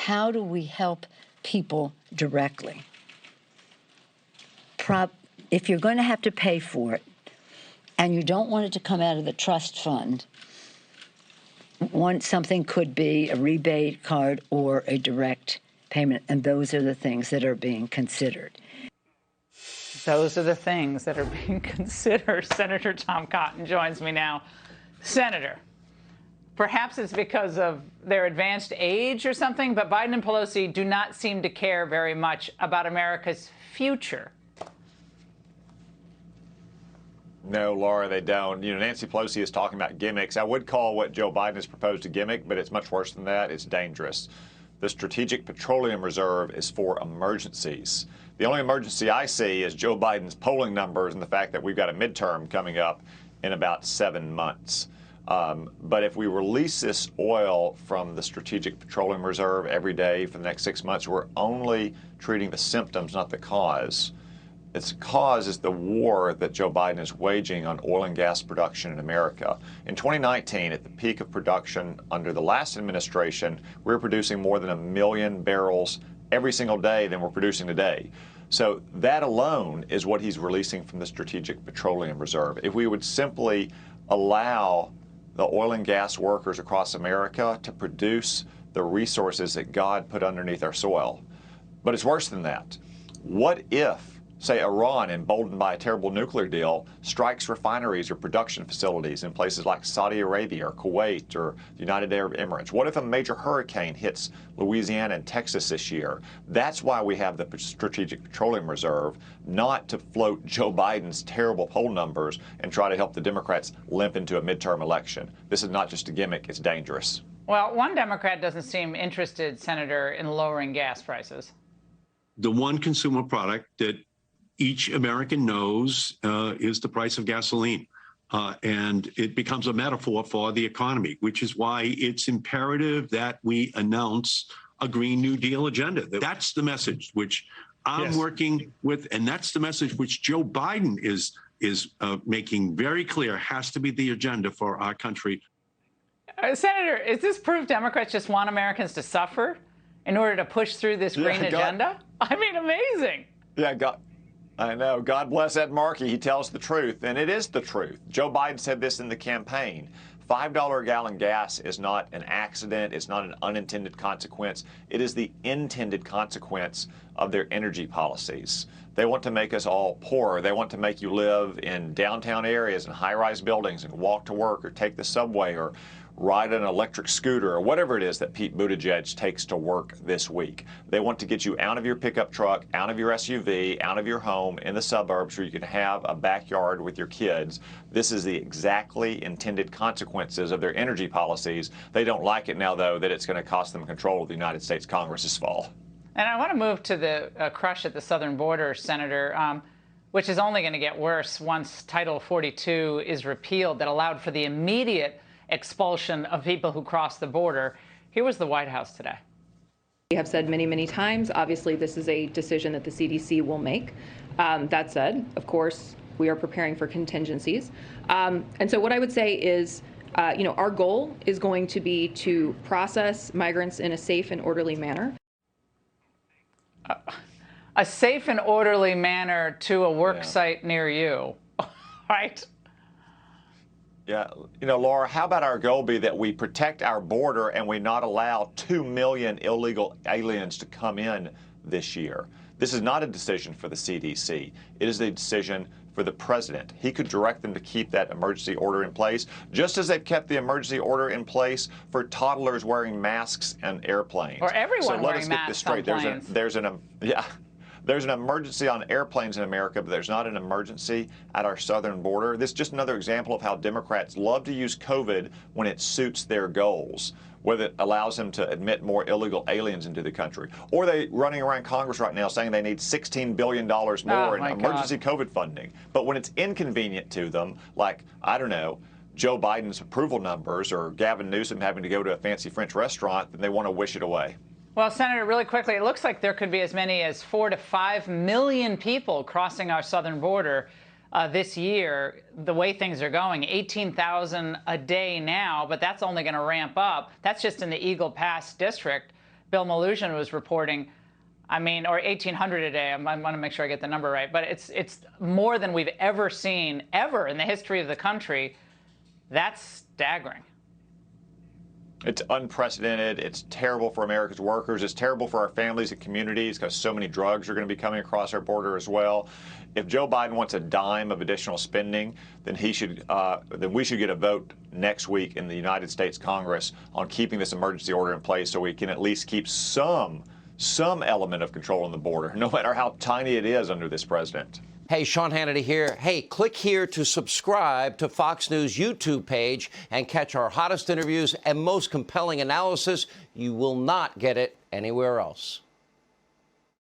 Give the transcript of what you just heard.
how do we help people directly? If you're going to have to pay for it, and you don't want it to come out of the trust fund, something could be a rebate card or a direct payment, and those are the things that are being considered. Those are the things that are being considered. Senator Tom Cotton joins me now. Senator, perhaps it's because of their advanced age or something, but Biden and Pelosi do not seem to care very much about America's future. No, Laura, they don't. You know, Nancy Pelosi is talking about gimmicks. I would call what Joe Biden has proposed a gimmick, but it's much worse than that. It's dangerous. The Strategic Petroleum Reserve is for emergencies. The only emergency I see is Joe Biden's polling numbers and the fact that we've got a midterm coming up in about 7 months. But if we release this oil from the Strategic Petroleum Reserve every day for the next 6 months, we're only treating the symptoms, not the cause. Its cause is the war that Joe Biden is waging on oil and gas production in America. In 2019, at the peak of production under the last administration, we were producing more than 1 million barrels every single day than we're producing today. So that alone is what he's releasing from the Strategic Petroleum Reserve. If we would simply allow the oil and gas workers across America to produce the resources that God put underneath our soil. But it's worse than that. What if, say, Iran, emboldened by a terrible nuclear deal, strikes refineries or production facilities in places like Saudi Arabia or Kuwait or the United Arab Emirates? What if a major hurricane hits Louisiana and Texas this year? That's why we have the Strategic Petroleum Reserve, not to float Joe Biden's terrible poll numbers and try to help the Democrats limp into a midterm election. This is not just a gimmick, it's dangerous. Well, one Democrat doesn't seem interested, Senator, in lowering gas prices. The one consumer product that each American knows is the price of gasoline. And it becomes a metaphor for the economy, which is why it's imperative that we announce a Green New Deal agenda. That's the message which I'm working with, and that's the message which Joe Biden is making very clear has to be the agenda for our country. Senator, is this proof Democrats just want Americans to suffer in order to push through this green agenda? I mean, amazing. Yeah, I know. God bless Ed Markey. He tells the truth, and it is the truth. Joe Biden said this in the campaign. $5 a gallon gas is not an accident. It's not an unintended consequence. It is the intended consequence of their energy policies. They want to make us all poor. They want to make you live in downtown areas and high-rise buildings and walk to work or take the subway or ride an electric scooter or whatever it is that Pete Buttigieg takes to work this week. They want to get you out of your pickup truck, out of your SUV, out of your home in the suburbs where you can have a backyard with your kids. This is the exactly intended consequences of their energy policies. They don't like it now, though, that it's going to cost them control of the United States Congress this fall. And I want to move to the crush at the southern border, Senator, which is only going to get worse once Title 42 is repealed that allowed for the immediate expulsion of people who cross the border. Here was the White House today. We have said many, many times, obviously, this is a decision that the CDC will make. That said, of course, we are preparing for contingencies. And so what I would say is, our goal is going to be to process migrants in a safe and orderly manner. A safe and orderly manner to a work site near you, right? Yeah, Laura, how about our goal be that we protect our border and we not allow 2 million illegal aliens to come in this year? This is not a decision for the CDC. It is a decision for the president. He could direct them to keep that emergency order in place, just as they've kept the emergency order in place for toddlers wearing masks on airplanes. Or everyone wearing masks on planes. There's an emergency on airplanes in America, but there's not an emergency at our southern border. This is just another example of how Democrats love to use COVID when it suits their goals, whether it allows them to admit more illegal aliens into the country. Or they running around Congress right now saying they need $16 billion more in emergency COVID funding. But when it's inconvenient to them, like, I don't know, Joe Biden's approval numbers or Gavin Newsom having to go to a fancy French restaurant, then they want to wish it away. Well, Senator, really quickly, it looks like there could be as many as 4 to 5 million people crossing our southern border this year, the way things are going. 18,000 a day now, but that's only going to ramp up. That's just in the Eagle Pass district. Bill Maloogian was reporting, I mean, or 1,800 a day. I want to make sure I get the number right. But it's more than we've ever seen, ever in the history of the country. That's staggering. It's unprecedented. It's terrible for America's workers. It's terrible for our families and communities because so many drugs are going to be coming across our border as well. If Joe Biden wants a dime of additional spending, then we should get a vote next week in the United States Congress on keeping this emergency order in place so we can at least keep some element of control on the border, no matter how tiny it is under this president. Hey, Sean Hannity here. Hey, click here to subscribe to Fox News YouTube page and catch our hottest interviews and most compelling analysis. You will not get it anywhere else.